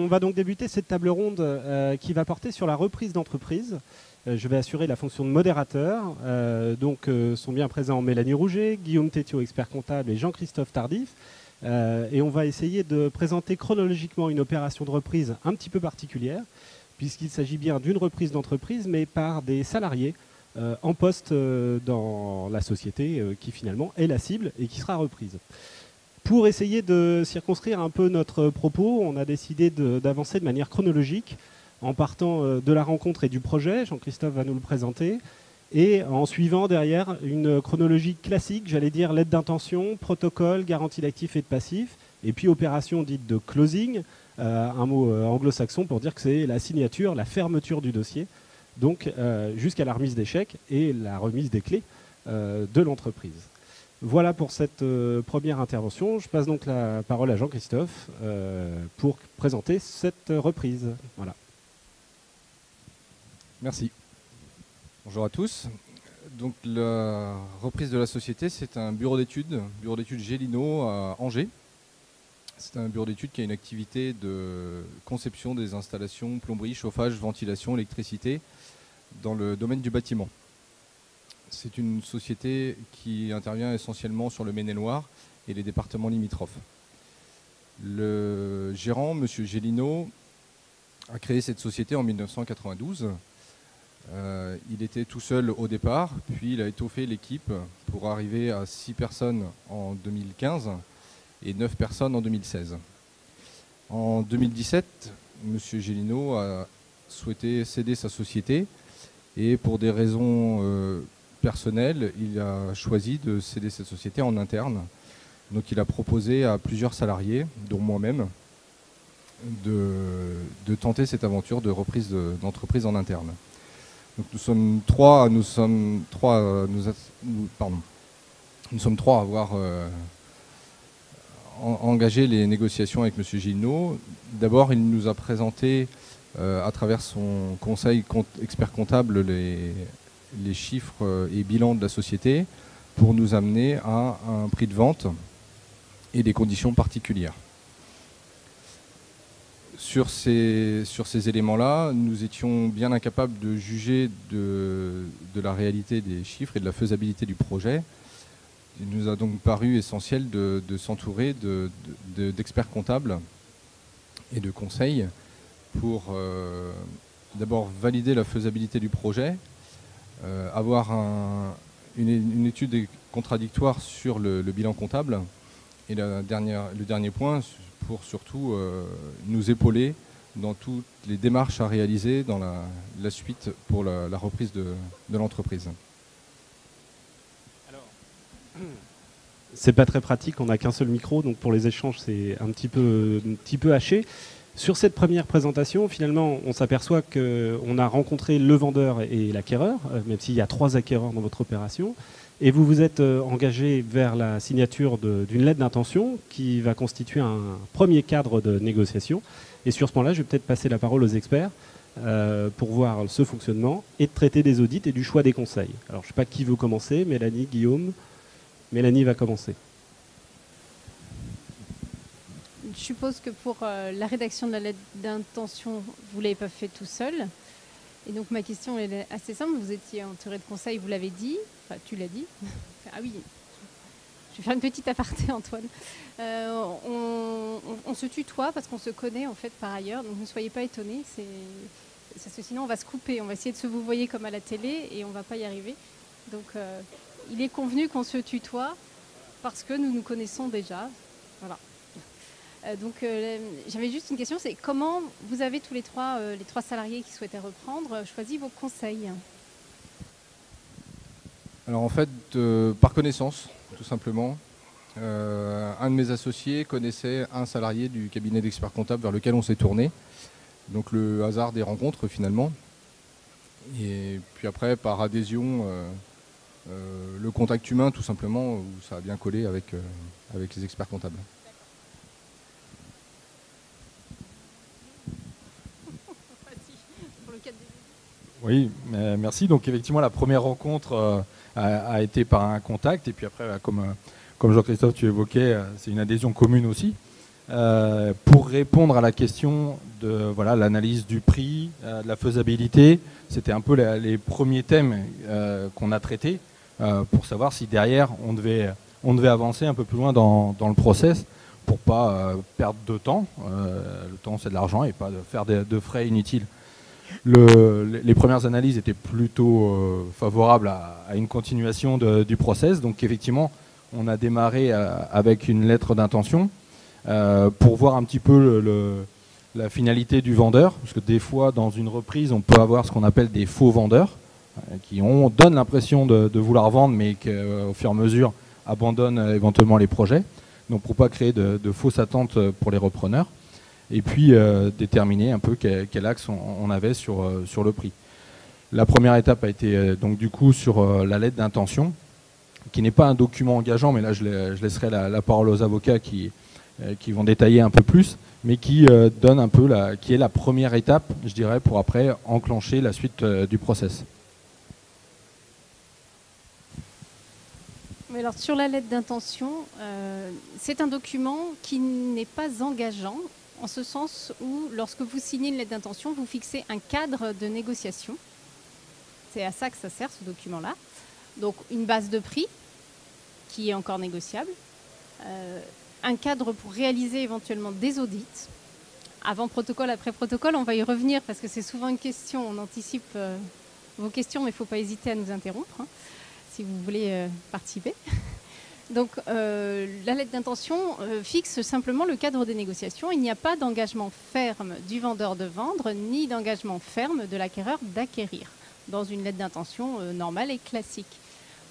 On va donc débuter cette table ronde qui va porter sur la reprise d'entreprise. Je vais assurer la fonction de modérateur. Sont bien présents Mélanie Rouget, Guillaume Tétiot, expert comptable, et Jean-Christophe Tardif. Et on va essayer de présenter chronologiquement une opération de reprise un petit peu particulière, puisqu'il s'agit bien d'une reprise d'entreprise, mais par des salariés en poste dans la société qui finalement est la cible et qui sera reprise. Pour essayer de circonscrire un peu notre propos, on a décidé d'avancer de manière chronologique en partant de la rencontre et du projet. Jean-Christophe va nous le présenter. Et en suivant derrière une chronologie classique, j'allais dire lettre d'intention, protocole, garantie d'actifs et de passifs, et puis opération dite de closing, un mot anglo-saxon pour dire que c'est la signature, la fermeture du dossier, donc jusqu'à la remise des chèques et la remise des clés de l'entreprise. Voilà pour cette première intervention. Je passe donc la parole à Jean-Christophe pour présenter cette reprise. Voilà. Merci. Bonjour à tous. Donc la reprise de la société, c'est un bureau d'études Gélineau à Angers. C'est un bureau d'études qui a une activité de conception des installations, plomberie, chauffage, ventilation, électricité dans le domaine du bâtiment. C'est une société qui intervient essentiellement sur le Maine-et-Loire et les départements limitrophes. Le gérant, M. Gélineau, a créé cette société en 1992. Il était tout seul au départ, puis il a étoffé l'équipe pour arriver à 6 personnes en 2015 et 9 personnes en 2016. En 2017, M. Gélineau a souhaité céder sa société et pour des raisons personnel, il a choisi de céder cette société en interne. Donc il a proposé à plusieurs salariés, dont moi-même, de tenter cette aventure de reprise d'entreprise en interne. Donc nous sommes trois à avoir engagé les négociations avec M. Gélineau. D'abord, il nous a présenté, à travers son conseil expert comptable, les chiffres et bilans de la société pour nous amener à un prix de vente et des conditions particulières. Sur ces éléments-là, nous étions bien incapables de juger de la réalité des chiffres et de la faisabilité du projet. Il nous a donc paru essentiel de s'entourer d'experts comptables et de conseils pour d'abord valider la faisabilité du projet, avoir une étude contradictoire sur le bilan comptable et le dernier point pour surtout nous épauler dans toutes les démarches à réaliser dans la suite pour la reprise de l'entreprise. C'est pas très pratique, on n'a qu'un seul micro, donc pour les échanges c'est un petit peu haché. Sur cette première présentation, finalement, on s'aperçoit qu'on a rencontré le vendeur et l'acquéreur, même s'il y a 3 acquéreurs dans votre opération, et vous vous êtes engagé vers la signature d'une lettre d'intention qui va constituer un premier cadre de négociation. Et sur ce point-là, je vais peut-être passer la parole aux experts pour voir ce fonctionnement et de traiter des audits et du choix des conseils. Alors, je ne sais pas qui veut commencer, Mélanie, Guillaume. Mélanie va commencer. Je suppose que pour la rédaction de la lettre d'intention, vous ne l'avez pas fait tout seul. Et donc ma question est assez simple. Vous étiez entouré de conseils, vous l'avez dit. Enfin, tu l'as dit. Ah oui, je vais faire une petite aparté, Antoine. On se tutoie parce qu'on se connaît en fait par ailleurs. Donc ne soyez pas étonnés. Parce que sinon on va se couper. On va essayer de se vouvoyer comme à la télé et on ne va pas y arriver. Donc il est convenu qu'on se tutoie parce que nous nous connaissons déjà. Voilà. J'avais juste une question, c'est comment vous avez tous les trois salariés qui souhaitaient reprendre, choisi vos conseils? Alors en fait, par connaissance, tout simplement. Un de mes associés connaissait un salarié du cabinet d'experts comptables vers lequel on s'est tourné. Donc le hasard des rencontres finalement. Et puis après, par adhésion, le contact humain tout simplement, où ça a bien collé avec les experts comptables. Oui, merci. Donc effectivement, la première rencontre a été par un contact. Et puis après, comme Jean-Christophe, tu évoquais, c'est une adhésion commune aussi. pour répondre à la question de l'analyse du prix, de la faisabilité. C'était un peu les premiers thèmes qu'on a traités pour savoir si derrière on devait avancer un peu plus loin dans le process pour pas perdre de temps. Le temps, c'est de l'argent, et pas de faire de frais inutiles. Les premières analyses étaient plutôt favorables à une continuation du process. Donc effectivement, on a démarré avec une lettre d'intention pour voir un petit peu la finalité du vendeur, parce que des fois, dans une reprise, on peut avoir ce qu'on appelle des faux vendeurs, qui donnent l'impression de vouloir vendre, mais qui, au fur et à mesure, abandonnent éventuellement les projets. Donc pour ne pas créer de fausses attentes pour les repreneurs. Et puis déterminer un peu quel axe on avait sur le prix. La première étape a été donc du coup sur la lettre d'intention, qui n'est pas un document engageant, mais là je laisserai la parole aux avocats qui vont détailler un peu plus, mais qui donne un peu qui est la première étape, je dirais, pour après enclencher la suite du process. Alors, sur la lettre d'intention, c'est un document qui n'est pas engageant, en ce sens où, lorsque vous signez une lettre d'intention, vous fixez un cadre de négociation. C'est à ça que ça sert, ce document-là. Donc, une base de prix, qui est encore négociable, un cadre pour réaliser éventuellement des audits, avant protocole, après protocole. On va y revenir, parce que c'est souvent une question, on anticipe vos questions, mais il ne faut pas hésiter à nous interrompre, hein, si vous voulez participer. Donc la lettre d'intention fixe simplement le cadre des négociations. Il n'y a pas d'engagement ferme du vendeur de vendre, ni d'engagement ferme de l'acquéreur d'acquérir, dans une lettre d'intention normale et classique.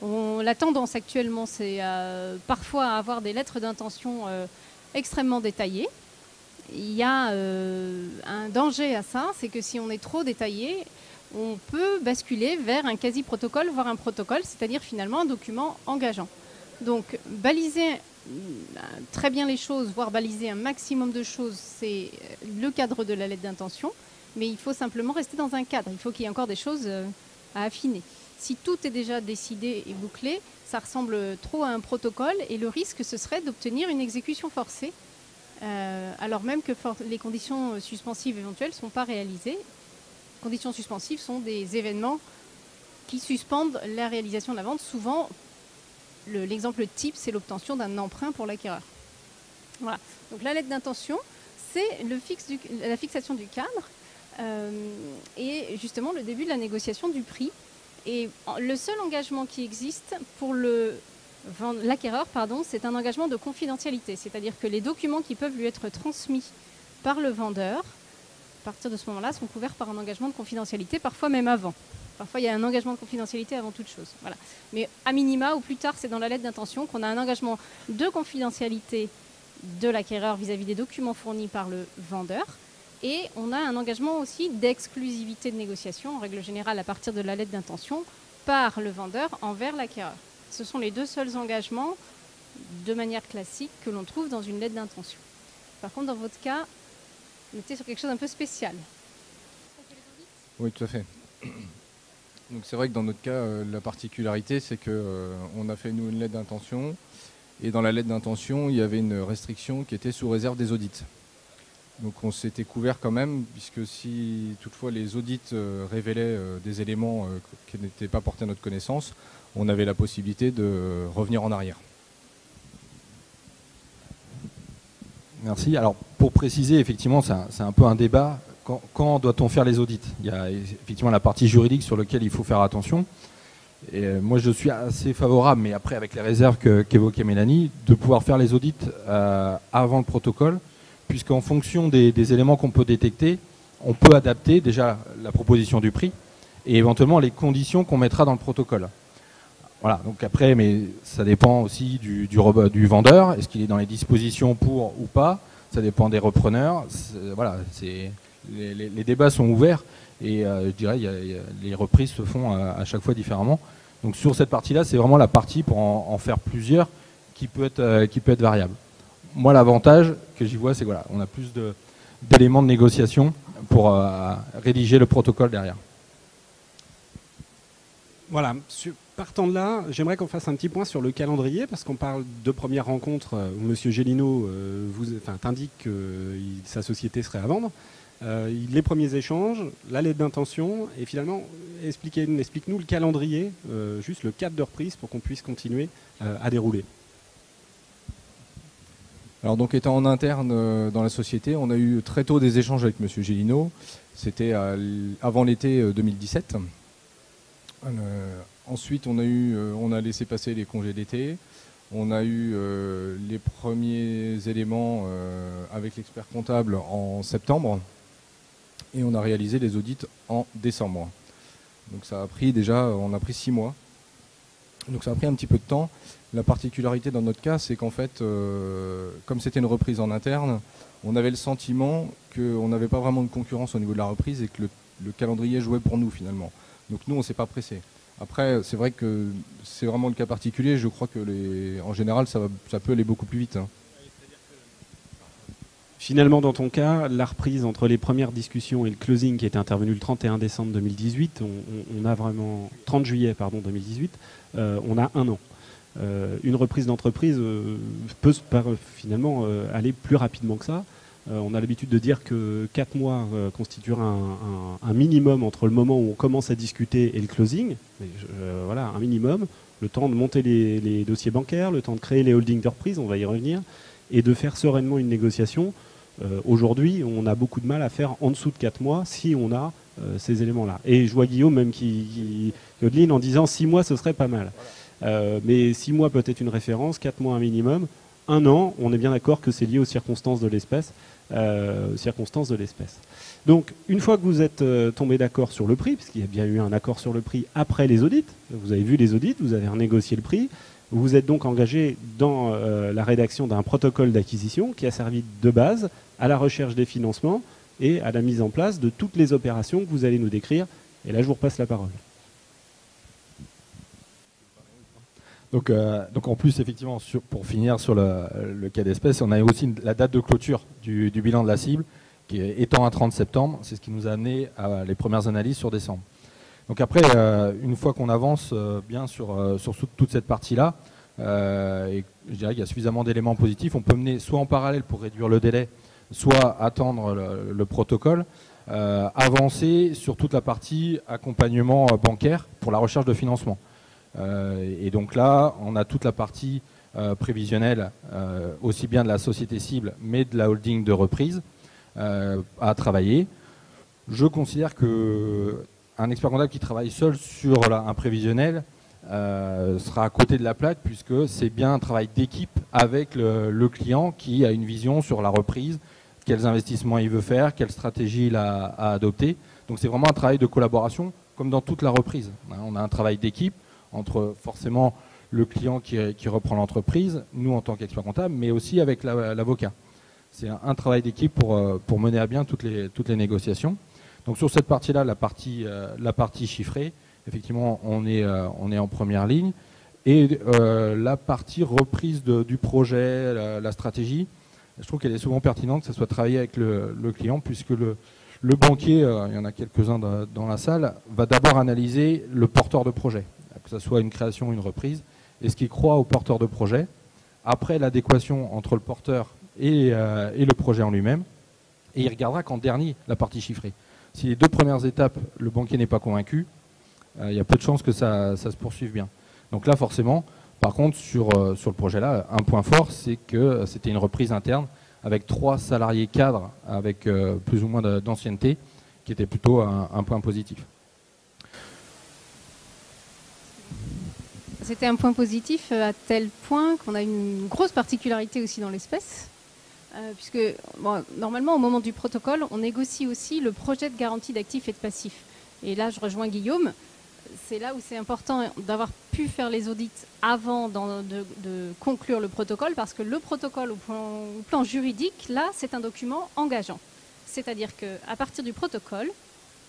La tendance actuellement, c'est parfois à avoir des lettres d'intention extrêmement détaillées. Il y a un danger à ça, c'est que si on est trop détaillé, on peut basculer vers un quasi-protocole, voire un protocole, c'est-à-dire finalement un document engageant. Donc, baliser très bien les choses, voire baliser un maximum de choses, c'est le cadre de la lettre d'intention, mais il faut simplement rester dans un cadre. Il faut qu'il y ait encore des choses à affiner. Si tout est déjà décidé et bouclé, ça ressemble trop à un protocole, et le risque, ce serait d'obtenir une exécution forcée, alors même que les conditions suspensives éventuelles ne sont pas réalisées. Les conditions suspensives sont des événements qui suspendent la réalisation de la vente. Souvent, l'exemple type, c'est l'obtention d'un emprunt pour l'acquéreur. Voilà. Donc la lettre d'intention, c'est la fixation du cadre et justement le début de la négociation du prix. Et le seul engagement qui existe pour l'acquéreur, c'est un engagement de confidentialité. C'est-à-dire que les documents qui peuvent lui être transmis par le vendeur, à partir de ce moment-là, sont couverts par un engagement de confidentialité, parfois même avant. Parfois, il y a un engagement de confidentialité avant toute chose. Voilà. Mais à minima, ou plus tard, c'est dans la lettre d'intention qu'on a un engagement de confidentialité de l'acquéreur vis-à-vis des documents fournis par le vendeur. Et on a un engagement aussi d'exclusivité de négociation, en règle générale à partir de la lettre d'intention, par le vendeur envers l'acquéreur. Ce sont les deux seuls engagements, de manière classique, que l'on trouve dans une lettre d'intention. Par contre, dans votre cas, on était sur quelque chose d'un peu spécial. Oui, tout à fait. Donc c'est vrai que dans notre cas, la particularité, c'est qu'on a fait nous une lettre d'intention, et dans la lettre d'intention, il y avait une restriction qui était sous réserve des audits. Donc on s'était couvert quand même, puisque si toutefois les audits révélaient des éléments qui n'étaient pas portés à notre connaissance, on avait la possibilité de revenir en arrière. Merci. Alors pour préciser, effectivement, c'est un peu un débat. Quand doit-on faire les audits? Il y a effectivement la partie juridique sur laquelle il faut faire attention. Et moi, je suis assez favorable, mais après, avec les réserves qu'évoquait Mélanie, de pouvoir faire les audits avant le protocole, puisqu'en fonction des éléments qu'on peut détecter, on peut adapter déjà la proposition du prix et éventuellement les conditions qu'on mettra dans le protocole. Voilà, donc après, mais ça dépend aussi du vendeur. Est-ce qu'il est dans les dispositions pour ou pas? Ça dépend des repreneurs. Voilà, les débats sont ouverts et je dirais les reprises se font à chaque fois différemment. Donc sur cette partie-là, c'est vraiment la partie pour en faire plusieurs qui peut être variable. Moi, l'avantage que j'y vois, c'est voilà, on a plus d'éléments de négociation pour rédiger le protocole derrière. Voilà. Partant de là, j'aimerais qu'on fasse un petit point sur le calendrier, parce qu'on parle de première rencontre où M. Gélineau t'indique que sa société serait à vendre. Les premiers échanges, la lettre d'intention, et finalement, explique-nous le calendrier, juste le cadre de reprise pour qu'on puisse continuer à dérouler. Alors donc étant en interne dans la société, on a eu très tôt des échanges avec M. Gélineau. C'était avant l'été 2017. Ensuite, on a laissé passer les congés d'été. On a eu les premiers éléments avec l'expert comptable en septembre. Et on a réalisé les audits en décembre. Donc ça a pris on a pris 6 mois. Donc ça a pris un petit peu de temps. La particularité dans notre cas, c'est qu'en fait, comme c'était une reprise en interne, on avait le sentiment qu'on n'avait pas vraiment de concurrence au niveau de la reprise et que le calendrier jouait pour nous finalement. Donc nous, on ne s'est pas pressé. Après, c'est vrai que c'est vraiment le cas particulier. Je crois que en général, ça peut aller beaucoup plus vite. Hein. Finalement, dans ton cas, la reprise entre les premières discussions et le closing qui était intervenu le 31 décembre 2018, on a vraiment 30 juillet 2018, on a 1 an. Une reprise d'entreprise peut finalement aller plus rapidement que ça. On a l'habitude de dire que 4 mois constituera un minimum entre le moment où on commence à discuter et le closing. Voilà, un minimum. Le temps de monter les dossiers bancaires, le temps de créer les holdings de reprise, on va y revenir, et de faire sereinement une négociation. Aujourd'hui, on a beaucoup de mal à faire en dessous de 4 mois si on a ces éléments-là. Et je vois Guillaume même qui ligne en disant 6 mois, ce serait pas mal. Mais 6 mois peut être une référence, 4 mois un minimum. 1 an, on est bien d'accord que c'est lié aux circonstances de l'espèce. Donc, une fois que vous êtes tombé d'accord sur le prix, puisqu'il y a bien eu un accord sur le prix après les audits, vous avez vu les audits, vous avez renégocié le prix, vous êtes donc engagé dans la rédaction d'un protocole d'acquisition qui a servi de base à la recherche des financements et à la mise en place de toutes les opérations que vous allez nous décrire. Et là, je vous repasse la parole. Donc en plus, effectivement, pour finir sur le cas d'espèce, on a aussi la date de clôture du bilan de la cible, qui est étant à 30 septembre, c'est ce qui nous a amené à les premières analyses sur décembre. Donc après, une fois qu'on avance bien sur toute cette partie-là, et je dirais qu'il y a suffisamment d'éléments positifs, on peut mener soit en parallèle pour réduire le délai, soit attendre le protocole, avancer sur toute la partie accompagnement bancaire pour la recherche de financement. Et donc là, on a toute la partie prévisionnelle, aussi bien de la société cible, mais de la holding de reprise à travailler. Je considère qu'un expert comptable qui travaille seul sur un prévisionnel sera à côté de la plaque, puisque c'est bien un travail d'équipe avec le client qui a une vision sur la reprise, quels investissements il veut faire, quelle stratégie il a à adopter. Donc c'est vraiment un travail de collaboration, comme dans toute la reprise. On a un travail d'équipe entre forcément le client qui reprend l'entreprise, nous en tant qu'expert comptable, mais aussi avec l'avocat. C'est un travail d'équipe pour mener à bien toutes les négociations. Donc sur cette partie-là, la partie chiffrée, effectivement, on est en première ligne. Et la partie reprise du projet, la stratégie, je trouve qu'elle est souvent pertinente que ça soit travaillé avec le client, puisque le banquier, il y en a quelques-uns dans la salle, va d'abord analyser le porteur de projet, que ce soit une création ou une reprise, et ce qu'il croit au porteur de projet. Après, l'adéquation entre le porteur et le projet en lui-même, et il regardera qu'en dernier la partie chiffrée. Si les 2 premières étapes, le banquier n'est pas convaincu, il y a peu de chances que ça se poursuive bien. Donc là, forcément, par contre, sur le projet-là, un point fort, c'est que c'était une reprise interne avec 3 salariés cadres avec plus ou moins d'ancienneté, qui était plutôt un point positif. C'était un point positif à tel point qu'on a une grosse particularité aussi dans l'espèce. Puisque normalement, au moment du protocole, on négocie aussi le projet de garantie d'actifs et de passifs. Et là, je rejoins Guillaume. C'est là où c'est important d'avoir pu faire les audits avant de conclure le protocole, parce que le protocole au plan juridique, là, c'est un document engageant. C'est-à-dire qu'à partir du protocole,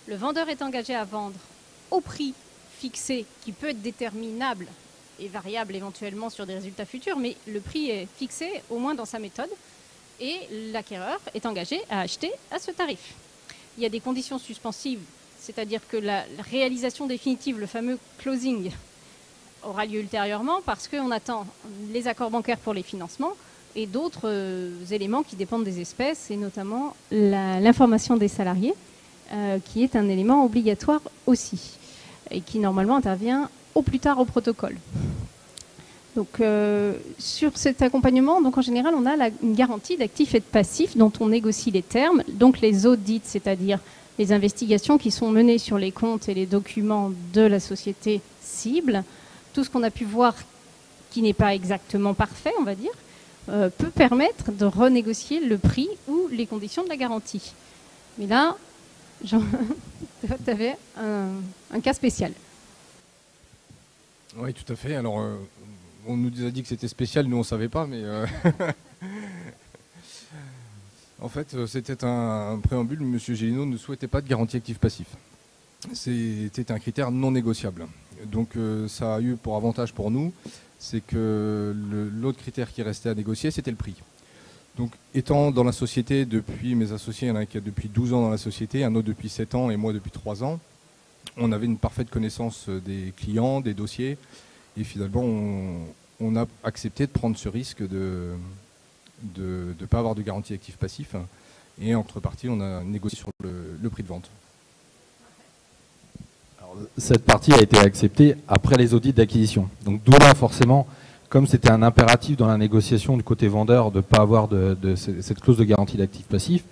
le vendeur est engagé à vendre au prix fixé, qui peut être déterminable et variable éventuellement sur des résultats futurs, mais le prix est fixé au moins dans sa méthode. Et l'acquéreur est engagé à acheter à ce tarif. Il y a des conditions suspensives, c'est-à-dire que la réalisation définitive, le fameux closing, aura lieu ultérieurement parce qu'on attend les accords bancaires pour les financements et d'autres éléments qui dépendent des espèces, et notamment l'information des salariés, qui est un élément obligatoire aussi, et qui normalement intervient au plus tard au protocole. Donc, sur cet accompagnement, donc en général, on a une garantie d'actifs et de passifs dont on négocie les termes. Donc les audits, c'est-à-dire les investigations qui sont menées sur les comptes et les documents de la société cible, tout ce qu'on a pu voir qui n'est pas exactement parfait, on va dire, peut permettre de renégocier le prix ou les conditions de la garantie. Mais là, tu avais un cas spécial. Oui, tout à fait. Alors, on nous a dit que c'était spécial, nous on ne savait pas, mais en fait, c'était un préambule. M. Gélineau ne souhaitait pas de garantie actif-passif. C'était un critère non négociable. Donc, ça a eu pour avantage pour nous, c'est que l'autre critère qui restait à négocier, c'était le prix. Donc, étant dans la société depuis, mes associés, il y en a un qui a depuis 12 ans dans la société, un autre depuis 7 ans et moi depuis 3 ans, on avait une parfaite connaissance des clients, des dossiers, et finalement, on a accepté de prendre ce risque de ne pas avoir de garantie actif-passif. Et en contrepartie, on a négocié sur le prix de vente. Alors, cette partie a été acceptée après les audits d'acquisition. Donc d'où là, forcément, comme c'était un impératif dans la négociation du côté vendeur de ne pas avoir cette clause de garantie d'actif-passif,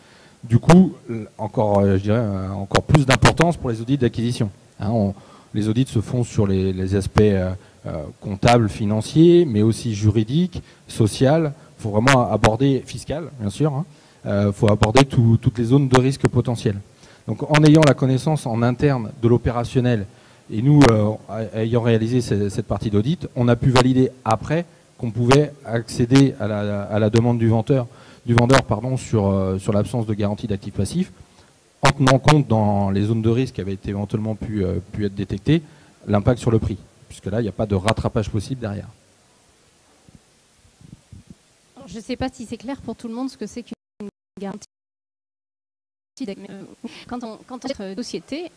du coup, encore, je dirais, encore plus d'importance pour les audits d'acquisition. Les audits se font sur les aspects comptables, financiers, mais aussi juridiques, sociaux. Il faut vraiment aborder, fiscal, bien sûr, il faut aborder toutes les zones de risque potentielles. Donc en ayant la connaissance en interne de l'opérationnel, et nous, ayant réalisé cette partie d'audit, on a pu valider après qu'on pouvait accéder à la demande du vendeur sur l'absence de garantie d'actifs passifs, en tenant compte dans les zones de risque qui avaient été éventuellement pu être détectées, l'impact sur le prix, puisque là, il n'y a pas de rattrapage possible derrière. Alors, je ne sais pas si c'est clair pour tout le monde ce que c'est qu'une garantie. Quand on achète une société,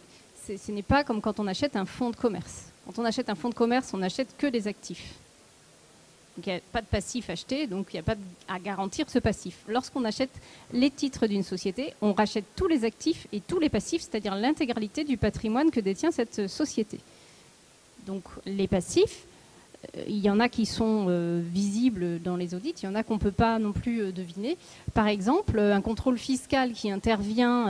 ce n'est pas comme quand on achète un fonds de commerce. Quand on achète un fonds de commerce, on n'achète que les actifs. Donc il n'y a pas de passif acheté, donc il n'y a pas à garantir ce passif. Lorsqu'on achète les titres d'une société, on rachète tous les actifs et tous les passifs, c'est-à-dire l'intégralité du patrimoine que détient cette société. Donc les passifs, il y en a qui sont visibles dans les audits, il y en a qu'on ne peut pas non plus deviner. Par exemple, un contrôle fiscal qui intervient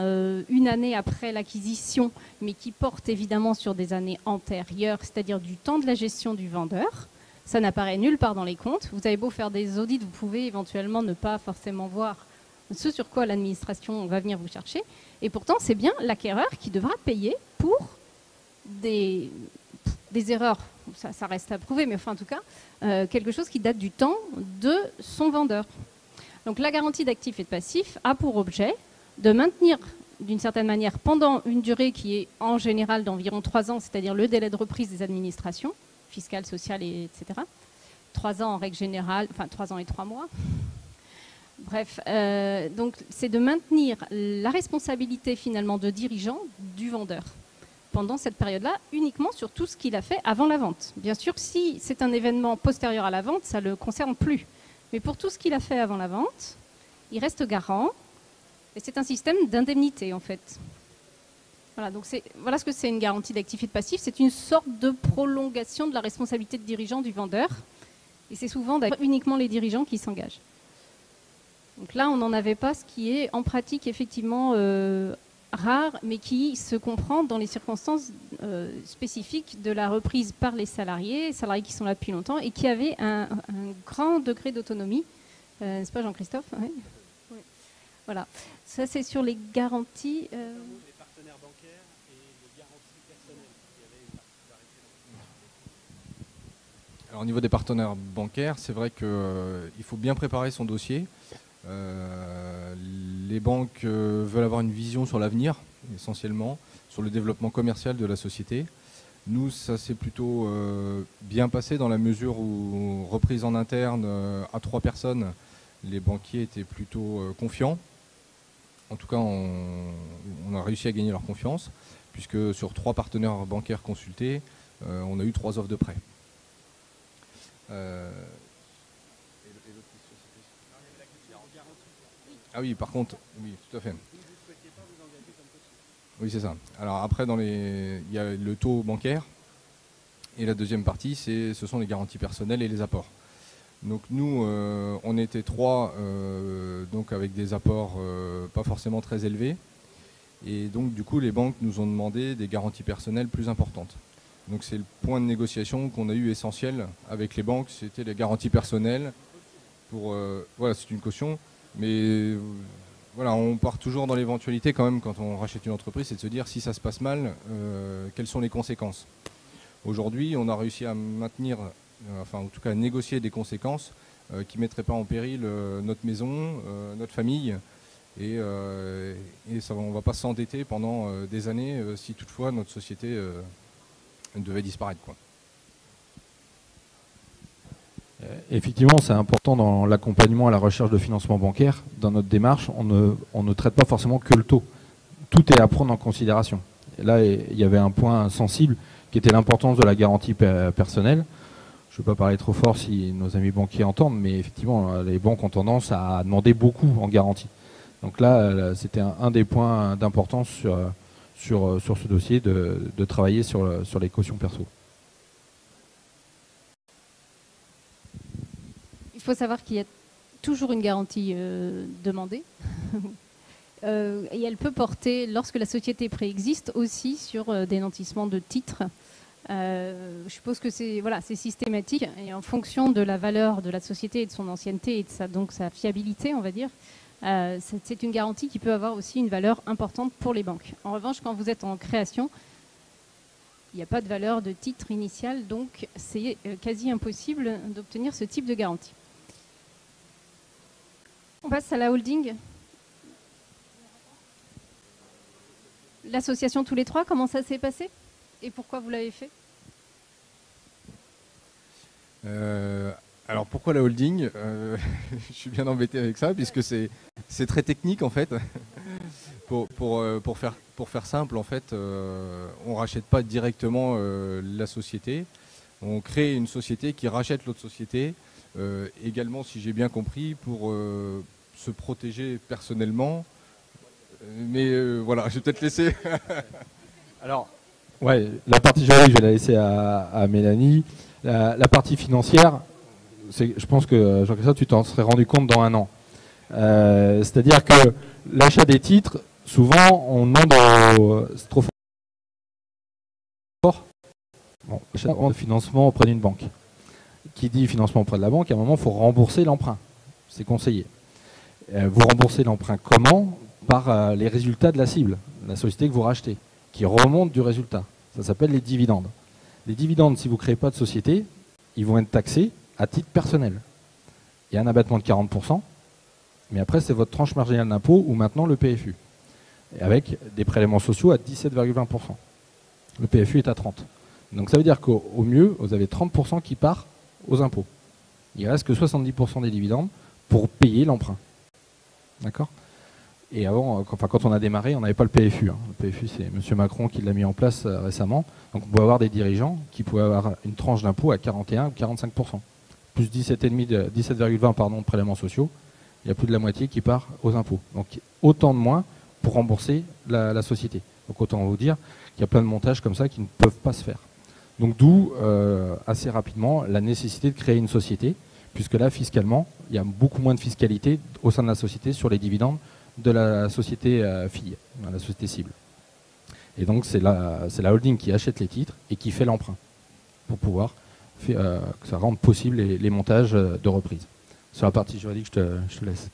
une année après l'acquisition, mais qui porte évidemment sur des années antérieures, c'est-à-dire du temps de la gestion du vendeur. Ça n'apparaît nulle part dans les comptes. Vous avez beau faire des audits, vous pouvez éventuellement ne pas forcément voir ce sur quoi l'administration va venir vous chercher. Et pourtant, c'est bien l'acquéreur qui devra payer pour des erreurs. Ça reste à prouver, mais enfin, en tout cas, quelque chose qui date du temps de son vendeur. Donc la garantie d'actifs et de passifs a pour objet de maintenir d'une certaine manière pendant une durée qui est en général d'environ 3 ans, c'est-à-dire le délai de reprise des administrations, fiscale, sociale, etc. 3 ans en règle générale, enfin 3 ans et 3 mois. Bref, donc c'est de maintenir la responsabilité finalement de dirigeant du vendeur pendant cette période-là, uniquement sur tout ce qu'il a fait avant la vente. Bien sûr, si c'est un événement postérieur à la vente, ça ne le concerne plus. Mais pour tout ce qu'il a fait avant la vente, il reste garant. Et c'est un système d'indemnité, en fait. Voilà, donc voilà ce que c'est une garantie d'actifs et de passifs. C'est une sorte de prolongation de la responsabilité de dirigeant du vendeur. Et c'est souvent d'ailleurs uniquement les dirigeants qui s'engagent. Donc là, on n'en avait pas, ce qui est en pratique effectivement rare, mais qui se comprend dans les circonstances spécifiques de la reprise par les salariés qui sont là depuis longtemps et qui avaient un grand degré d'autonomie. N'est-ce pas, Jean-Christophe? Oui. Oui. Voilà. Ça, c'est sur les garanties. Alors, au niveau des partenaires bancaires, c'est vrai qu'il faut bien préparer son dossier. Les banques veulent avoir une vision sur l'avenir, essentiellement, sur le développement commercial de la société. Nous, ça s'est plutôt bien passé dans la mesure où, reprise en interne à 3 personnes, les banquiers étaient plutôt confiants. En tout cas, on a réussi à gagner leur confiance, puisque sur 3 partenaires bancaires consultés, on a eu 3 offres de prêt. Ah oui, par contre, oui, tout à fait. Oui, c'est ça. Alors après, il y a le taux bancaire. Et la deuxième partie, ce sont les garanties personnelles et les apports. Donc nous, on était 3, donc avec des apports pas forcément très élevés. Et donc du coup, les banques nous ont demandé des garanties personnelles plus importantes. Donc c'est le point de négociation qu'on a eu essentiel avec les banques, c'était les garanties personnelles. Voilà, c'est une caution. Mais voilà, on part toujours dans l'éventualité quand même quand on rachète une entreprise, c'est de se dire si ça se passe mal, quelles sont les conséquences. Aujourd'hui, on a réussi à maintenir, enfin en tout cas à négocier des conséquences qui ne mettraient pas en péril notre maison, notre famille. Et ça, on ne va pas s'endetter pendant des années si toutefois notre société devait disparaître, quoi. Effectivement, c'est important dans l'accompagnement à la recherche de financement bancaire. Dans notre démarche, on ne traite pas forcément que le taux. Tout est à prendre en considération. Et là, il y avait un point sensible qui était l'importance de la garantie personnelle. Je ne vais pas parler trop fort si nos amis banquiers entendent, mais effectivement, les banques ont tendance à demander beaucoup en garantie. Donc là, c'était un des points d'importance sur ce dossier, de travailler sur les cautions perso. Il faut savoir qu'il y a toujours une garantie demandée. Et elle peut porter, lorsque la société préexiste, aussi sur des nantissements de titres. Je suppose que c'est systématique. Et en fonction de la valeur de la société et de son ancienneté et de donc sa fiabilité, on va dire, c'est une garantie qui peut avoir aussi une valeur importante pour les banques. En revanche, quand vous êtes en création, il n'y a pas de valeur de titre initial, donc c'est quasi impossible d'obtenir ce type de garantie. On passe à la holding. L'association tous les trois, comment ça s'est passé et pourquoi vous l'avez fait? Alors pourquoi la holding? Je suis bien embêté avec ça puisque c'est très technique en fait. Pour faire simple, en fait, on ne rachète pas directement la société. On crée une société qui rachète l'autre société. Également, si j'ai bien compris, pour se protéger personnellement. Mais voilà, je vais peut-être laisser. Alors, ouais, la partie juridique, je vais la laisser à Mélanie. La partie financière, je pense que Jean-Christophe, tu t'en serais rendu compte dans 1 an. C'est-à-dire que l'achat des titres, souvent, on demande c'est trop fort. Bon, l'achat de financement auprès d'une banque. Qui dit financement auprès de la banque, à un moment, il faut rembourser l'emprunt. C'est conseillé. Vous remboursez l'emprunt comment? Par les résultats de la cible, la société que vous rachetez, qui remonte du résultat. Ça s'appelle les dividendes. Les dividendes, si vous ne créez pas de société, ils vont être taxés à titre personnel. Il y a un abattement de 40%, mais après, c'est votre tranche marginale d'impôt ou maintenant le PFU, et avec des prélèvements sociaux à 17,20%. Le PFU est à 30%. Donc ça veut dire qu'au mieux, vous avez 30% qui part aux impôts. Il ne reste que 70% des dividendes pour payer l'emprunt. D'accord? Et avant, quand on a démarré, on n'avait pas le PFU. Le PFU, c'est M. Macron qui l'a mis en place récemment. Donc on pouvait avoir des dirigeants qui pouvaient avoir une tranche d'impôt à 41 ou 45%. Plus 17,20 de prélèvements sociaux. Il y a plus de la moitié qui part aux impôts. Donc autant de moins pour rembourser la société. Donc autant vous dire qu'il y a plein de montages comme ça qui ne peuvent pas se faire. Donc d'où, assez rapidement, la nécessité de créer une société, puisque là, fiscalement, il y a beaucoup moins de fiscalité au sein de la société sur les dividendes de la société fille, la société cible. Et donc c'est la holding qui achète les titres et qui fait l'emprunt pour pouvoir que ça rende possible les montages de reprise. Sur la partie juridique, je te laisse.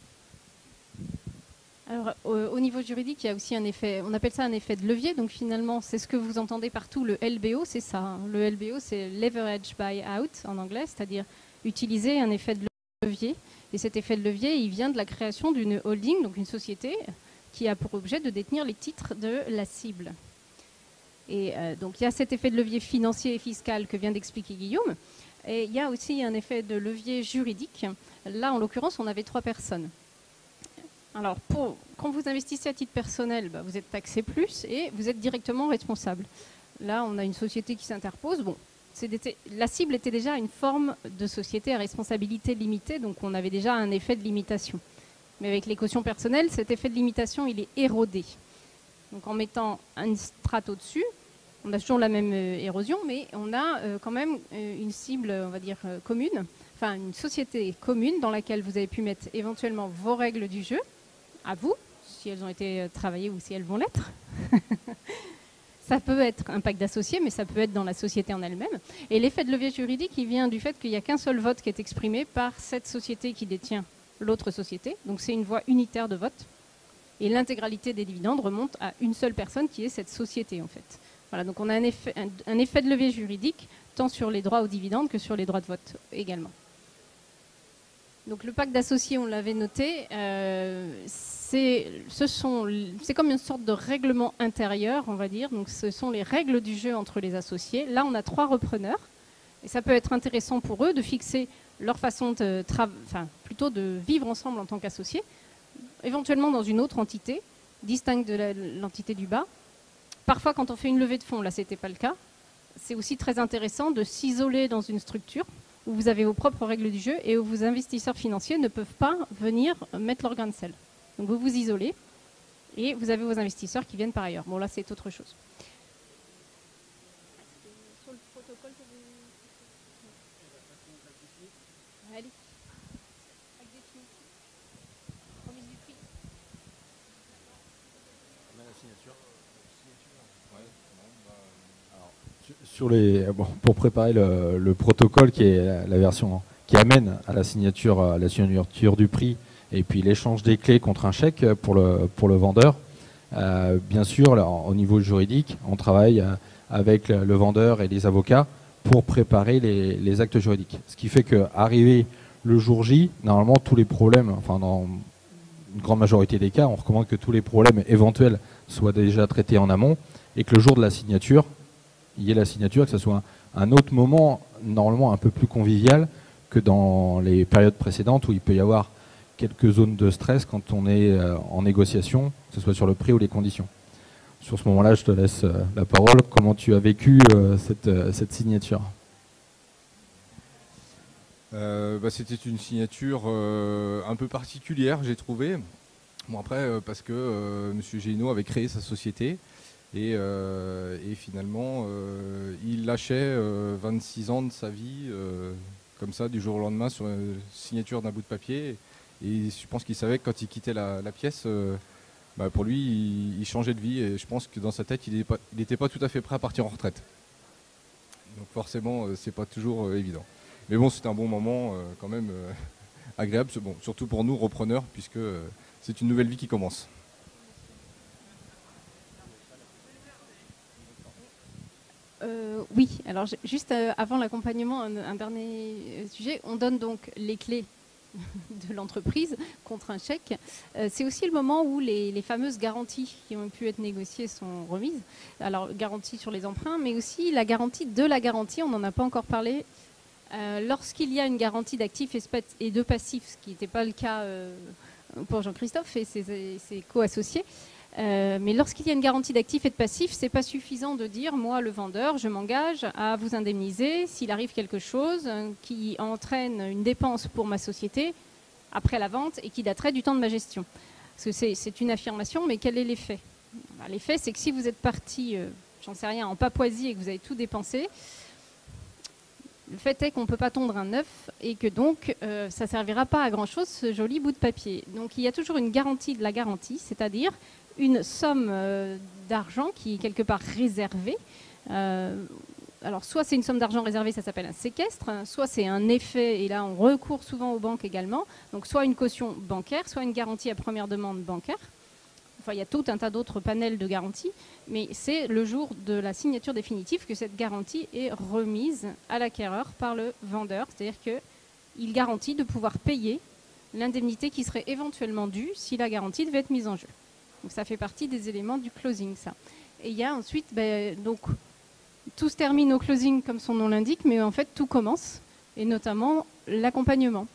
Alors, au niveau juridique, il y a aussi un effet, on appelle ça un effet de levier. Donc finalement, c'est ce que vous entendez partout, le LBO, c'est ça. Hein. Le LBO, c'est Leverage Buyout en anglais, c'est-à-dire utiliser un effet de levier. Et cet effet de levier, il vient de la création d'une holding, donc une société qui a pour objet de détenir les titres de la cible. Et donc il y a cet effet de levier financier et fiscal que vient d'expliquer Guillaume. Et il y a aussi un effet de levier juridique. Là, en l'occurrence, on avait 3 personnes. Alors, quand vous investissez à titre personnel, bah, vous êtes taxé plus et vous êtes directement responsable. Là, on a une société qui s'interpose. Bon, la cible était déjà une forme de société à responsabilité limitée, donc on avait déjà un effet de limitation. Mais avec les cautions personnelles, cet effet de limitation, il est érodé. Donc en mettant une strate au-dessus, on a toujours la même érosion, mais on a quand même une cible, on va dire, commune, enfin une société commune dans laquelle vous avez pu mettre éventuellement vos règles du jeu, à vous, si elles ont été travaillées ou si elles vont l'être. Ça peut être un pacte d'associés, mais ça peut être dans la société en elle-même. Et l'effet de levier juridique, il vient du fait qu'il n'y a qu'un seul vote qui est exprimé par cette société qui détient l'autre société. Donc c'est une voix unitaire de vote. Et l'intégralité des dividendes remonte à une seule personne qui est cette société, en fait. Voilà, donc on a un effet de levier juridique, tant sur les droits aux dividendes que sur les droits de vote également. Donc le pacte d'associés, on l'avait noté, c'est comme une sorte de règlement intérieur, on va dire. Donc ce sont les règles du jeu entre les associés. Là, on a 3 repreneurs. Et ça peut être intéressant pour eux de fixer leur façon plutôt de vivre ensemble en tant qu'associés, éventuellement dans une autre entité, distincte de l'entité du bas. Parfois, quand on fait une levée de fonds, là, ce n'était pas le cas. C'est aussi très intéressant de s'isoler dans une structure où vous avez vos propres règles du jeu et où vos investisseurs financiers ne peuvent pas venir mettre leur grain de sel. Donc vous vous isolez et vous avez vos investisseurs qui viennent par ailleurs. Bon, là, c'est autre chose. Sur le protocole que vous... Allez. Remise du prix. Pour préparer le protocole qui est la version qui amène à la signature du prix et puis l'échange des clés contre un chèque pour le vendeur. Bien sûr, là, au niveau juridique, on travaille avec le vendeur et les avocats pour préparer les actes juridiques. Ce qui fait qu'arrivé le jour J, normalement tous les problèmes, enfin dans une grande majorité des cas, on recommande que tous les problèmes éventuels soient déjà traités en amont et que le jour de la signature, il y ait la signature, que ce soit un autre moment normalement un peu plus convivial que dans les périodes précédentes où il peut y avoir quelques zones de stress quand on est en négociation, que ce soit sur le prix ou les conditions. Sur ce moment-là, je te laisse la parole. Comment tu as vécu cette signature ? C'était une signature un peu particulière, j'ai trouvé. Bon, après, parce que M. Gélineau avait créé sa société et finalement, il lâchait 26 ans de sa vie comme ça, du jour au lendemain, sur la signature d'un bout de papier. Et je pense qu'il savait que quand il quittait la pièce, pour lui, il changeait de vie. Et je pense que dans sa tête, il n'était pas tout à fait prêt à partir en retraite. Donc forcément, c'est pas toujours évident. Mais bon, c'était un bon moment quand même agréable, bon, surtout pour nous, repreneurs, puisque c'est une nouvelle vie qui commence. Oui, alors juste avant l'accompagnement, un dernier sujet. On donne donc les clés de l'entreprise contre un chèque. C'est aussi le moment où les fameuses garanties qui ont pu être négociées sont remises. Alors, garantie sur les emprunts, mais aussi la garantie de la garantie, on n'en a pas encore parlé. Lorsqu'il y a une garantie d'actifs et de passifs, ce qui n'était pas le cas pour Jean-Christophe et ses co-associés, mais lorsqu'il y a une garantie d'actifs et de passifs, ce n'est pas suffisant de dire, moi, le vendeur, je m'engage à vous indemniser s'il arrive quelque chose qui entraîne une dépense pour ma société après la vente et qui daterait du temps de ma gestion. Parce que c'est une affirmation, mais quel est l'effet ? L'effet, c'est que si vous êtes parti, j'en sais rien, en Papouasie et que vous avez tout dépensé, le fait est qu'on ne peut pas tondre un œuf et que donc ça ne servira pas à grand-chose ce joli bout de papier. Donc il y a toujours une garantie de la garantie, c'est-à-dire une somme d'argent qui est quelque part réservée. Alors soit c'est une somme d'argent réservée, ça s'appelle un séquestre, soit c'est un effet, et là on recourt souvent aux banques également, donc soit une caution bancaire, soit une garantie à première demande bancaire. Enfin, il y a tout un tas d'autres panels de garanties, mais c'est le jour de la signature définitive que cette garantie est remise à l'acquéreur par le vendeur, c'est-à-dire qu'il garantit de pouvoir payer l'indemnité qui serait éventuellement due si la garantie devait être mise en jeu. Donc ça fait partie des éléments du closing, ça. Et il y a ensuite, donc, tout se termine au closing comme son nom l'indique, mais en fait tout commence, et notamment l'accompagnement.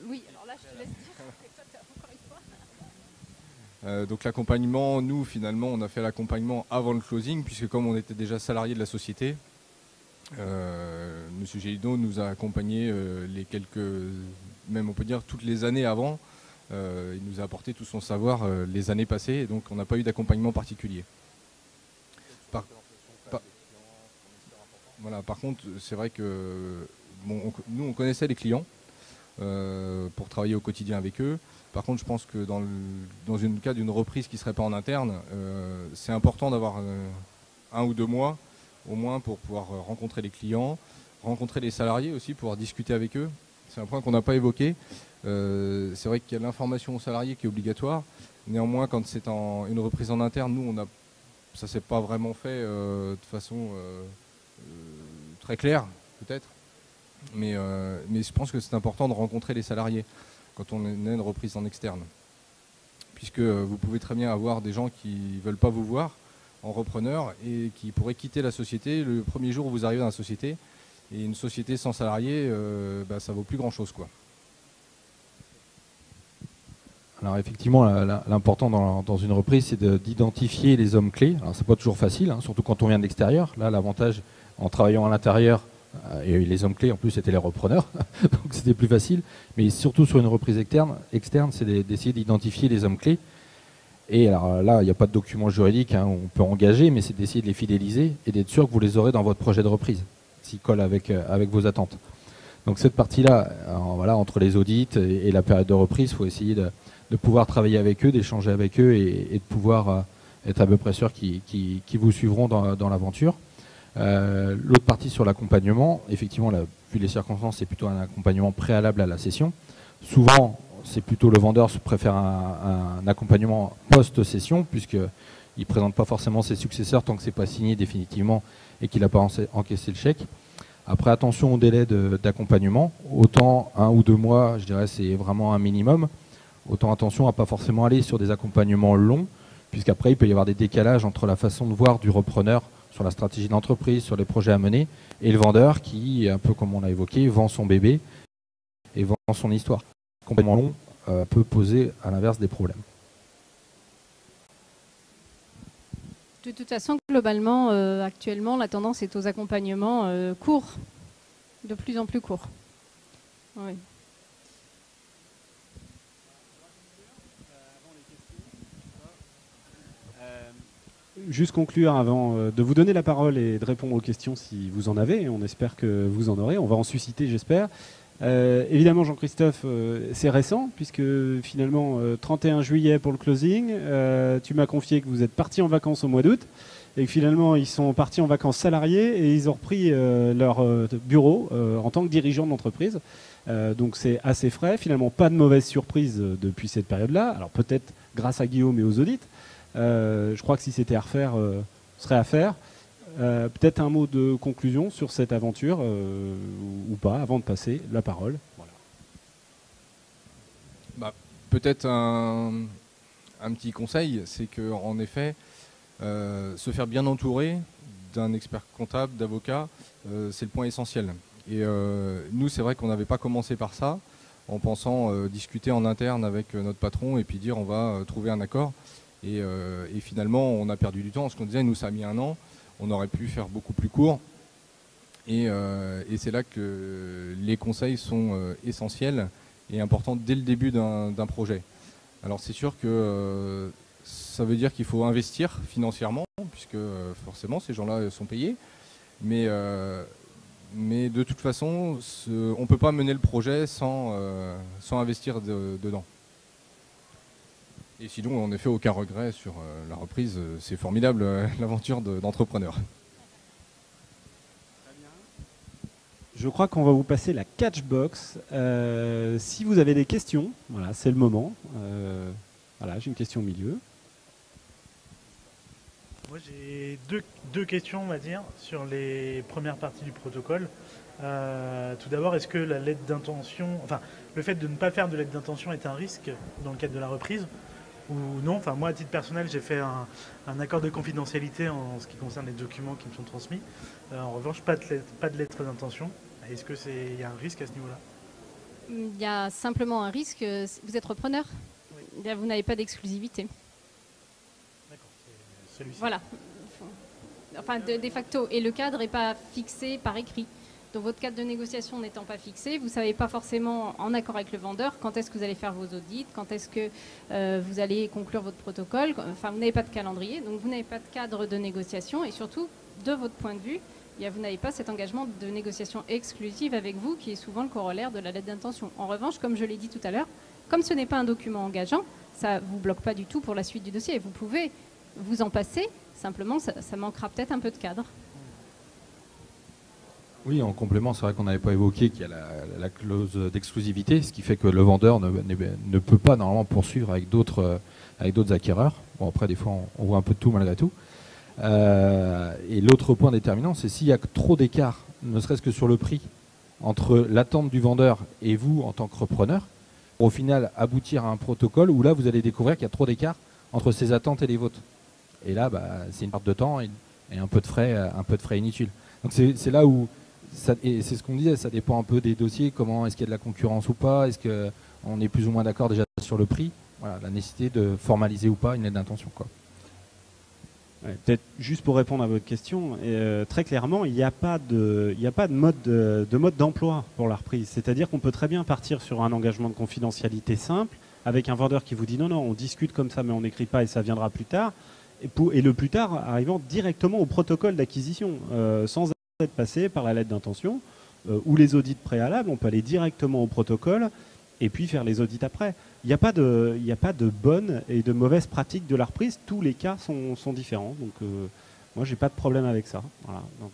Oui, alors là je te laisse dire. Donc l'accompagnement, nous finalement on a fait l'accompagnement avant le closing, puisque comme on était déjà salarié de la société, Monsieur Gélineau nous a accompagnés même on peut dire toutes les années avant. Il nous a apporté tout son savoir les années passées, et donc on n'a pas eu d'accompagnement particulier. Voilà, par contre, c'est vrai que nous on connaissait les clients pour travailler au quotidien avec eux. Par contre, je pense que dans le cas d'une reprise qui ne serait pas en interne, c'est important d'avoir 1 ou 2 mois au moins pour pouvoir rencontrer les clients, rencontrer les salariés aussi, pouvoir discuter avec eux. C'est un point qu'on n'a pas évoqué. C'est vrai qu'il y a l'information aux salariés qui est obligatoire. Néanmoins, quand c'est une reprise en interne, nous, ça ne s'est pas vraiment fait de façon très claire, peut-être. Mais je pense que c'est important de rencontrer les salariés quand on a une reprise en externe. Puisque vous pouvez très bien avoir des gens qui ne veulent pas vous voir en repreneur et qui pourraient quitter la société le premier jour où vous arrivez dans la société. Et une société sans salariés, ça vaut plus grand-chose, quoi. Alors effectivement, l'important dans une reprise, c'est d'identifier les hommes clés. Alors c'est pas toujours facile, hein, surtout quand on vient de l'extérieur. Là, l'avantage en travaillant à l'intérieur, et les hommes clés en plus c'était les repreneurs, donc c'était plus facile. Mais surtout sur une reprise externe, c'est d'essayer d'identifier les hommes clés. Et alors là, il n'y a pas de document juridique, hein, on peut engager, mais c'est d'essayer de les fidéliser et d'être sûr que vous les aurez dans votre projet de reprise, s'ils collent avec vos attentes. Donc cette partie-là, voilà, entre les audits et la période de reprise, il faut essayer de pouvoir travailler avec eux, d'échanger avec eux et de pouvoir être à peu près sûr qu'ils vous suivront dans l'aventure. L'autre partie sur l'accompagnement, effectivement, là, vu les circonstances, c'est plutôt un accompagnement préalable à la session. Souvent, c'est plutôt le vendeur qui préfère un accompagnement post-session, puisqu'il ne présente pas forcément ses successeurs tant que ce n'est pas signé définitivement et qu'il n'a pas encaissé le chèque. Après, attention au délai d'accompagnement. Autant 1 ou 2 mois, je dirais, c'est vraiment un minimum. Autant attention à ne pas forcément aller sur des accompagnements longs, puisqu'après, il peut y avoir des décalages entre la façon de voir du repreneur sur la stratégie d'entreprise, sur les projets à mener, et le vendeur qui, un peu comme on l'a évoqué, vend son bébé et vend son histoire. L'accompagnement long peut poser, à l'inverse, des problèmes. De toute façon, globalement, actuellement, la tendance est aux accompagnements courts, de plus en plus courts. Oui. Juste conclure avant de vous donner la parole et de répondre aux questions si vous en avez. On espère que vous en aurez. On va en susciter, j'espère. Évidemment, Jean-Christophe, c'est récent, puisque finalement, 31 juillet pour le closing. Tu m'as confié que vous êtes partis en vacances au mois d'août et que finalement, ils sont partis en vacances salariés et ils ont repris leur bureau en tant que dirigeants de l'entreprise. Donc c'est assez frais. Finalement, pas de mauvaise surprise depuis cette période-là. Alors peut-être grâce à Guillaume et aux audits. Je crois que si c'était à refaire, ce serait à faire. Peut-être un mot de conclusion sur cette aventure ou pas, avant de passer la parole. Voilà. Peut-être un petit conseil, c'est qu'en effet, se faire bien entourer d'un expert comptable, d'avocat, c'est le point essentiel. Et nous, c'est vrai qu'on n'avait pas commencé par ça, en pensant discuter en interne avec notre patron et puis dire on va trouver un accord. Et finalement, on a perdu du temps. Ce qu'on disait, nous, ça a mis 1 an. On aurait pu faire beaucoup plus court. Et c'est là que les conseils sont essentiels et importants dès le début d'un projet. Alors c'est sûr que ça veut dire qu'il faut investir financièrement, puisque forcément, ces gens-là sont payés. Mais de toute façon, on ne peut pas mener le projet sans investir dedans. Et sinon, en effet, aucun regret sur la reprise. C'est formidable, l'aventure d'entrepreneur. Je crois qu'on va vous passer la catchbox. Si vous avez des questions, voilà, c'est le moment. Voilà, j'ai une question au milieu. Moi, j'ai deux questions, on va dire, sur les premières parties du protocole. Tout d'abord, est-ce que la lettre d'intention, enfin, le fait de ne pas faire de lettre d'intention est un risque dans le cadre de la reprise ou non? Enfin, moi, à titre personnel, j'ai fait un accord de confidentialité en ce qui concerne les documents qui me sont transmis. En revanche, pas de lettre d'intention. Est-ce qu'il y a un risque à ce niveau-là? Il y a simplement un risque. Vous êtes repreneur. Oui. Vous n'avez pas d'exclusivité. celui-ci. Voilà. Enfin, de facto. Et le cadre n'est pas fixé par écrit. Donc votre cadre de négociation n'étant pas fixé, vous ne savez pas forcément, en accord avec le vendeur, quand est-ce que vous allez faire vos audits, quand est-ce que vous allez conclure votre protocole. Enfin, vous n'avez pas de calendrier, donc vous n'avez pas de cadre de négociation. Et surtout, de votre point de vue, vous n'avez pas cet engagement de négociation exclusive avec vous, qui est souvent le corollaire de la lettre d'intention. En revanche, comme je l'ai dit tout à l'heure, comme ce n'est pas un document engageant, ça ne vous bloque pas du tout pour la suite du dossier. Vous pouvez vous en passer, simplement, ça manquera peut-être un peu de cadre. Oui, en complément, c'est vrai qu'on n'avait pas évoqué qu'il y a la clause d'exclusivité, ce qui fait que le vendeur ne peut pas normalement poursuivre avec d'autres acquéreurs. Bon, après, des fois, on voit un peu de tout malgré tout. Et l'autre point déterminant, c'est s'il y a trop d'écart, ne serait-ce que sur le prix, entre l'attente du vendeur et vous en tant que repreneur, pour au final aboutir à un protocole où là, vous allez découvrir qu'il y a trop d'écart entre ses attentes et les vôtres. Et là, c'est une perte de temps et un peu de frais inutiles. Donc c'est là où... et c'est ce qu'on disait, ça dépend un peu des dossiers, comment est-ce qu'il y a de la concurrence ou pas, est-ce qu'on est plus ou moins d'accord déjà sur le prix, voilà, la nécessité de formaliser ou pas une lettre d'intention, quoi. Ouais, peut-être juste pour répondre à votre question, très clairement, il n'y a pas de mode d'emploi pour la reprise. C'est-à-dire qu'on peut très bien partir sur un engagement de confidentialité simple, avec un vendeur qui vous dit non, on discute comme ça, mais on n'écrit pas et ça viendra plus tard, et le plus tard arrivant directement au protocole d'acquisition, sans être passé par la lettre d'intention ou les audits préalables. On peut aller directement au protocole et puis faire les audits après. Il n'y a pas de bonne et de mauvaise pratique de la reprise. Tous les cas sont différents. Donc moi, j'ai pas de problème avec ça. Voilà. Donc,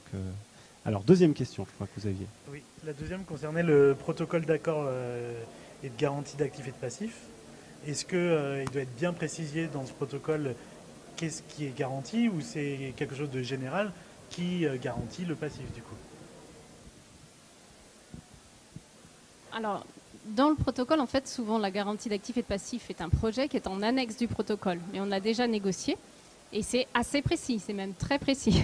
alors, deuxième question, je crois que vous aviez. Oui, la deuxième concernait le protocole d'accord et de garantie d'actifs et de passifs. Est-ce qu'il doit être bien précisé dans ce protocole qu'est-ce qui est garanti, ou c'est quelque chose de général qui garantit le passif du coup? Alors, dans le protocole, en fait, souvent la garantie d'actifs et de passifs est un projet qui est en annexe du protocole. Mais on l'a déjà négocié et c'est assez précis, c'est même très précis.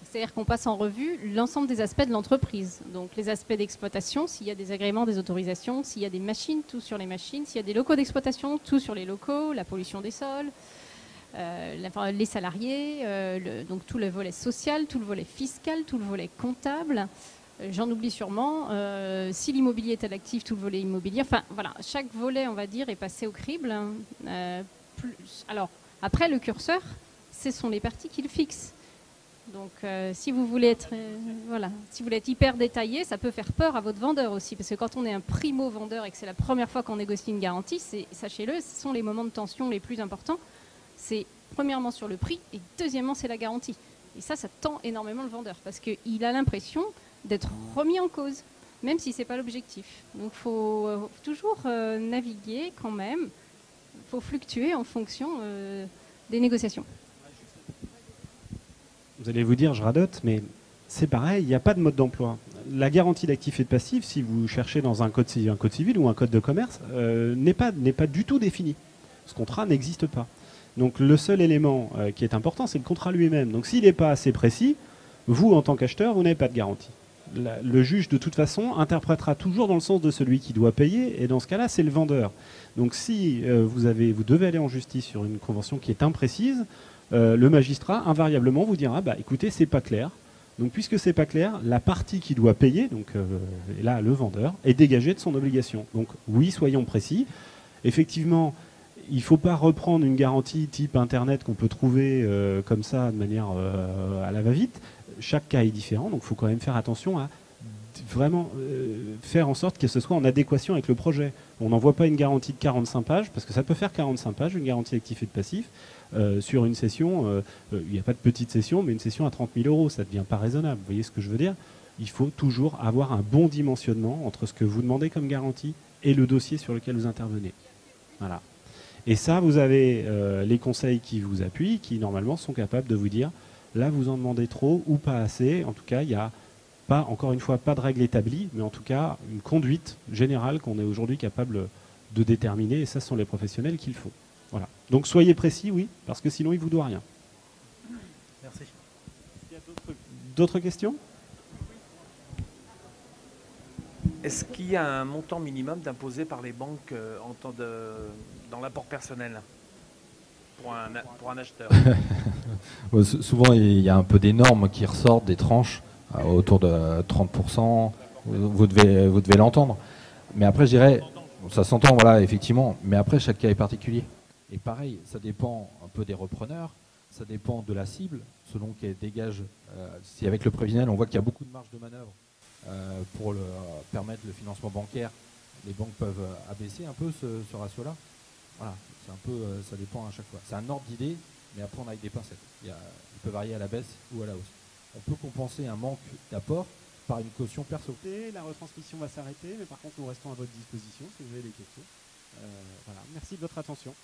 C'est-à-dire qu'on passe en revue l'ensemble des aspects de l'entreprise. Donc les aspects d'exploitation, s'il y a des agréments, des autorisations, s'il y a des machines, tout sur les machines, s'il y a des locaux d'exploitation, tout sur les locaux, la pollution des sols, les salariés, donc tout le volet social, tout le volet fiscal, tout le volet comptable. J'en oublie sûrement. Si l'immobilier est à l'actif, tout le volet immobilier. Enfin, voilà, chaque volet, on va dire, est passé au crible. Alors, après, le curseur, ce sont les parties qui le fixent. Donc, si vous voulez être hyper détaillé, ça peut faire peur à votre vendeur aussi. Parce que quand on est un primo-vendeur et que c'est la première fois qu'on négocie une garantie, sachez-le, ce sont les moments de tension les plus importants. C'est premièrement sur le prix et deuxièmement, c'est la garantie. Et ça tend énormément le vendeur parce qu'il a l'impression d'être remis en cause, même si ce n'est pas l'objectif. Donc il faut toujours naviguer quand même, il faut fluctuer en fonction des négociations. Vous allez vous dire, je radote, mais c'est pareil, il n'y a pas de mode d'emploi. La garantie d'actifs et de passifs, si vous cherchez dans un code civil ou un code de commerce, n'est pas du tout défini. Ce contrat n'existe pas. Donc le seul élément qui est important, c'est le contrat lui-même. Donc s'il n'est pas assez précis, vous, en tant qu'acheteur, vous n'avez pas de garantie. Le juge, de toute façon, interprétera toujours dans le sens de celui qui doit payer, et dans ce cas-là, c'est le vendeur. Donc si vous devez aller en justice sur une convention qui est imprécise, le magistrat, invariablement, vous dira, écoutez, c'est pas clair. Donc puisque c'est pas clair, la partie qui doit payer, donc et là, le vendeur, est dégagée de son obligation. Donc oui, soyons précis. Effectivement, il ne faut pas reprendre une garantie type Internet qu'on peut trouver comme ça, de manière à la va-vite. Chaque cas est différent, donc il faut quand même faire attention à vraiment faire en sorte que ce soit en adéquation avec le projet. On n'envoie pas une garantie de 45 pages, parce que ça peut faire 45 pages, une garantie d'actifs et de passifs, sur une session, il n'y a pas de petite session, mais une session à 30 000 €, ça ne devient pas raisonnable. Vous voyez ce que je veux dire? Il faut toujours avoir un bon dimensionnement entre ce que vous demandez comme garantie et le dossier sur lequel vous intervenez. Voilà. Et ça, vous avez les conseils qui vous appuient, qui normalement sont capables de vous dire là, vous en demandez trop ou pas assez. En tout cas, il n'y a pas, encore une fois, pas de règle établie, mais en tout cas, une conduite générale qu'on est aujourd'hui capable de déterminer. Et ça, ce sont les professionnels qui le font. Voilà. Donc, soyez précis, oui, parce que sinon, il ne vous doit rien. Merci. Il y a d'autres questions? Est-ce qu'il y a un montant minimum d'imposé par les banques dans l'apport personnel pour un acheteur. Souvent, il y a un peu des normes qui ressortent, des tranches, autour de 30%, vous devez l'entendre. Mais après, je dirais, ça s'entend, voilà, effectivement, mais après, chaque cas est particulier. Et pareil, ça dépend un peu des repreneurs, ça dépend de la cible, selon qu'elle dégage. Si avec le prévisionnel, on voit qu'il y a beaucoup de marge de manœuvre pour permettre le financement bancaire, les banques peuvent abaisser un peu ce ratio-là. Voilà, c'est un peu, ça dépend à chaque fois. C'est un ordre d'idée, mais après on a avec des pincettes. Il peut varier à la baisse ou à la hausse. On peut compenser un manque d'apport par une caution perso. La retransmission va s'arrêter, mais par contre nous restons à votre disposition si vous avez des questions. Voilà. Merci de votre attention.